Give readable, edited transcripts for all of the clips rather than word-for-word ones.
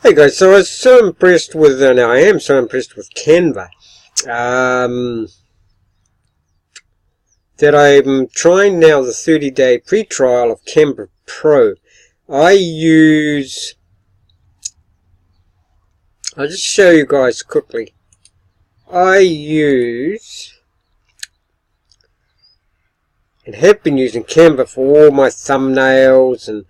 Hey guys, so I was so impressed with, now I am so impressed with Canva, that I'm trying now the 30-day free trial of Canva Pro. I'll just show you guys quickly. I use, and have been using Canva for all my thumbnails and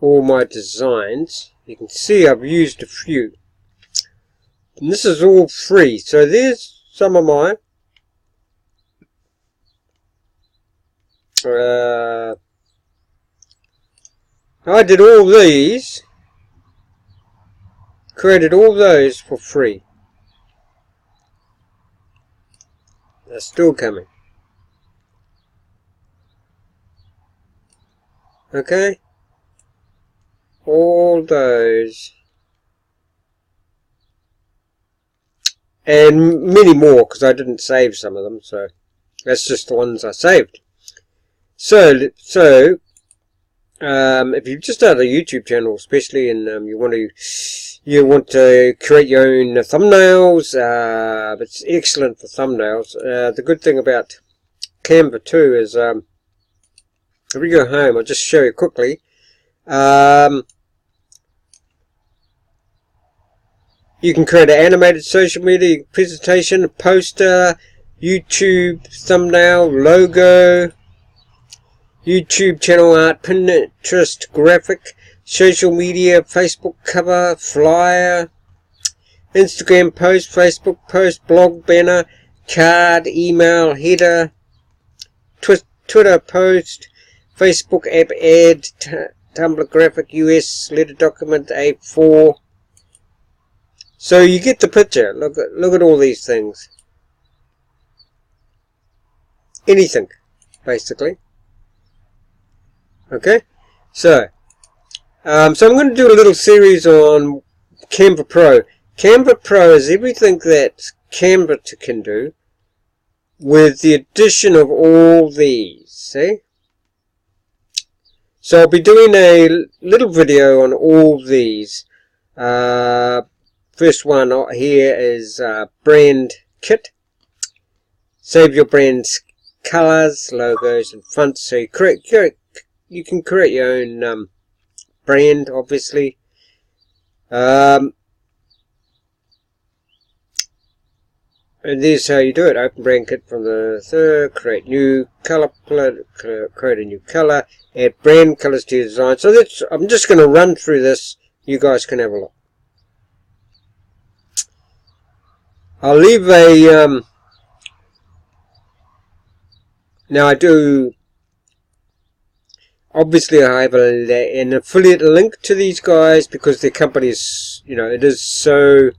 all my designs. You can see I've used a few. And this is all free. So there's some of mine. I did all these. Created all those for free. They're still coming. Okay? All those. And many more, because I didn't save some of them, so that's just the ones I saved. So if you've just started a YouTube channel, especially, and you want to create your own thumbnails, it's excellent for thumbnails. The good thing about Canva too is, if we go home, I'll just show you quickly. You can create an animated social media presentation, a poster, YouTube thumbnail, logo, YouTube channel art, Pinterest graphic, social media, Facebook cover, flyer, Instagram post, Facebook post, blog banner, card, email, header, Twitter post, Facebook app ad, Tumblr graphic, US letter document, A4. So you get the picture. Look at all these things. Anything, basically. Okay, so I'm going to do a little series on Canva Pro. Canva Pro is everything that Canva can do, with the addition of all these. See? So I'll be doing a little video on all these. First one here is brand kit. Save your brand's colors, logos, and fonts. So you can create your own brand, obviously. And this is how you do it. Open brand kit from the third. Create new color. Create a new color. Add brand colors to your design. So I'm just going to run through this. You guys can have a look. I'll leave a, now I do, obviously I have an affiliate link to these guys, because their company is, it is so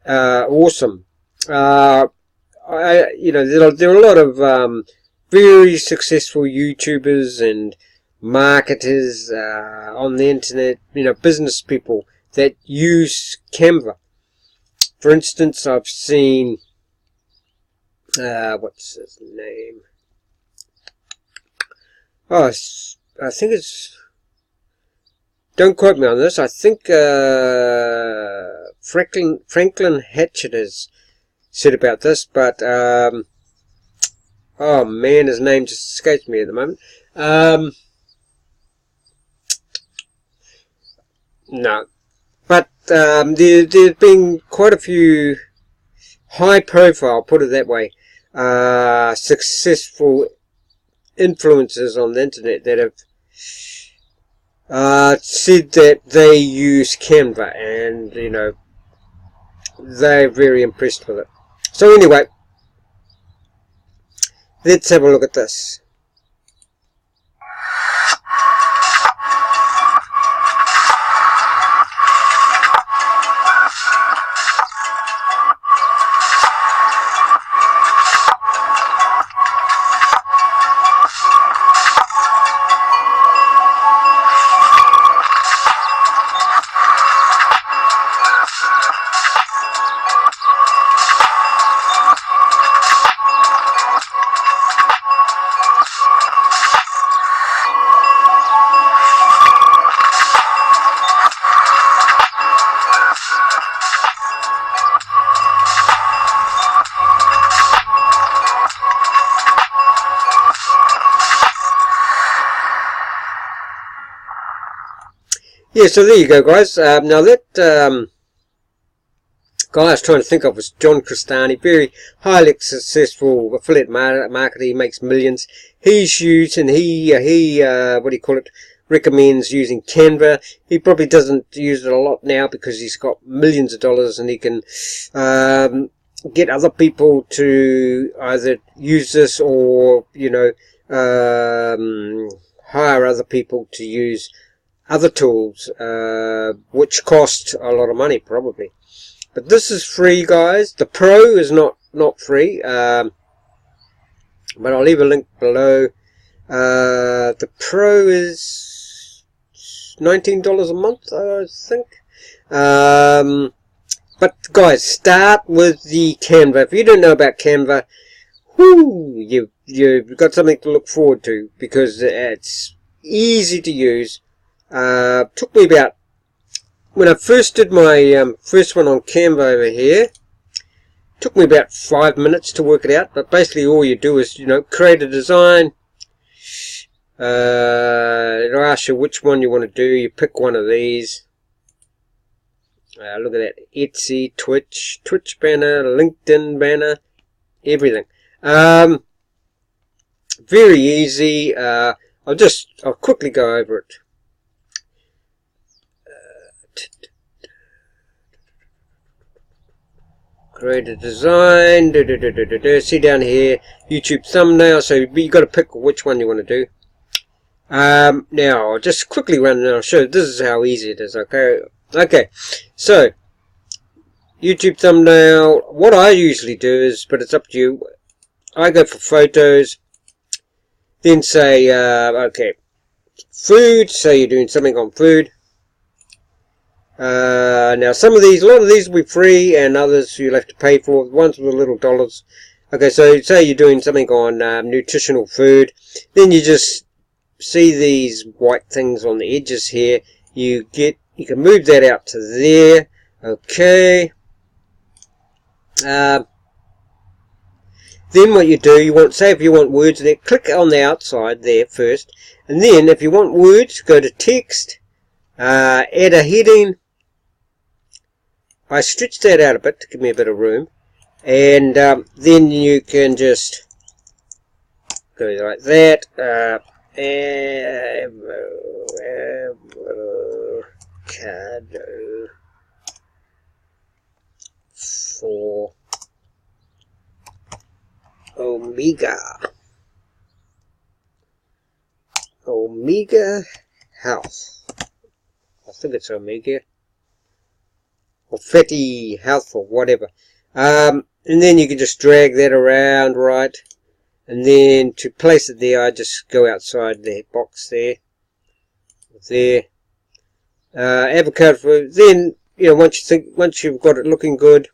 awesome. There are a lot of very successful YouTubers and marketers on the internet, business people that use Canva. For instance, I've seen, what's his name? Oh, I think it's, don't quote me on this, I think Franklin Hatchet has said about this, but, oh man, his name just escapes me at the moment. No. But there's been quite a few high-profile, put it that way, successful influencers on the internet that have said that they use Canva, and they're very impressed with it. So anyway, let's have a look at this. yeah, so there you go, guys. Now that guy I was trying to think of was John Cristani, very highly successful affiliate marketer. He makes millions. He's used, and he what do you call it, recommends using Canva. He probably doesn't use it a lot now because he's got millions of dollars, and he can get other people to either use this or, you know, hire other people to use other tools, which cost a lot of money probably. But this is free, guys. The Pro is not free, but I'll leave a link below. The Pro is $19 a month, I think. But guys, start with the Canva. If you don't know about Canva, whoo, you've got something to look forward to, because it's easy to use. Took me about, when I first did my first one on Canva over here, took me about 5 minutes to work it out. But basically all you do is, you know, create a design. It'll ask you which one you want to do. You pick one of these. Look at that, Etsy, Twitch banner, LinkedIn banner, everything. Very easy. I'll quickly go over it. Create a design. See down here, YouTube thumbnail. So you got to pick which one you want to do. Now I'll just quickly run and I'll show you. This is how easy it is. Okay, so YouTube thumbnail. What I usually do is, but it's up to you, I go for photos, then say okay, food. Say you're doing something on food. Now a lot of these will be free, and others you'll have to pay for. Ones with the little dollars. Okay, so say you're doing something on nutritional food, then you just see these white things on the edges here. You can move that out to there. Okay. Then what you do, say if you want words there, click on the outside there first, and then if you want words, go to text, add a heading. I stretched that out a bit to give me a bit of room, and then you can just go like that. Avocado for Omega Health. I think it's Omega or Fatty Health or whatever. And then you can just drag that around, right? And then to place it there, I just go outside the box there. Avocado for, then, you know, once you've got it looking good,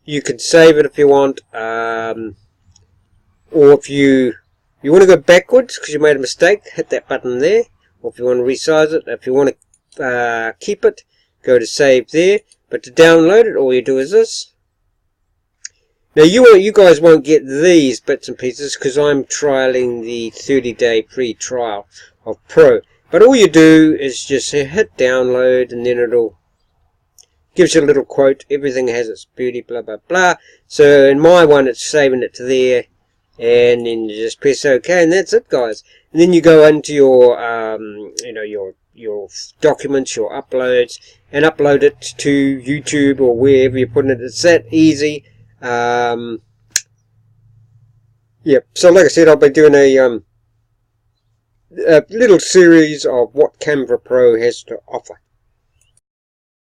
you can save it if you want, or if you want to go backwards because you made a mistake, hit that button there. Or if you want to resize it, if you want to keep it, go to save there. But to download it, all you do is this. Now you guys won't get these bits and pieces because I'm trialing the 30-day free trial of Pro. But all you do is just hit download, and then it'll gives you a little quote. Everything has its beauty, blah blah blah. So in my one, it's saving it to there, and then you just press OK, and that's it, guys. And then you go into your you know, your documents, your uploads, and upload it to YouTube or wherever you're putting it. It's that easy. Yeah, so like I said, I'll be doing a little series of what Canva Pro has to offer.